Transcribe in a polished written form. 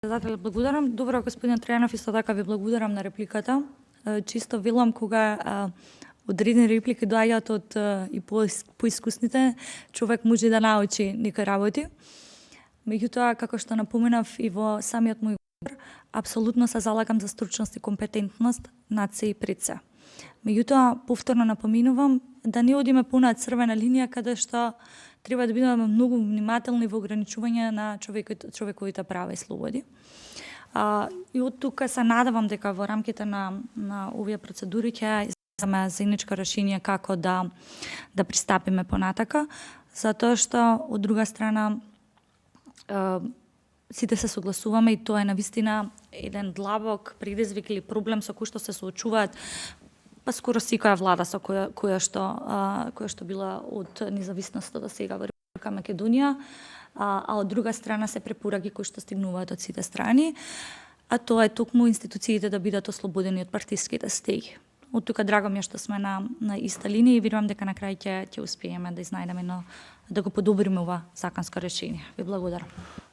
Председател, благодарам. Добро, господин Тројанов, исто така ви благодарам на репликата. Чисто велам кога одредени реплики доаѓаат од и поискусните, човек може да научи некои работи. Меѓутоа, како што напоменав и во самиот мој говор, апсолутно се залагам за стручност и компетентност над се и пред се. Меѓутоа, повторно напоминувам да не одиме понад црвена линија каде што треба да бидеме многу внимателни во ограничување на човековите права и слободи. И од тука се надевам дека во рамките на овие процедури ќе излеземе заедничко решение како да пристапиме понатака, затоа што од друга страна сите се согласуваме и тоа е навистина еден длабок предизвик или проблем со кој што се соочуваат па скоро секоја влада со која што била од независноста до сега во Република Македонија, а од друга страна се препораки кои што стигнуваат од сите страни, а тоа е токму институциите да бидат ослободени од партиските стеги. Од тука драго ми е што сме на иста линија и верувам дека на крај ќе успееме да изнајдеме да го подобриме ова законско решение. Ви благодарам.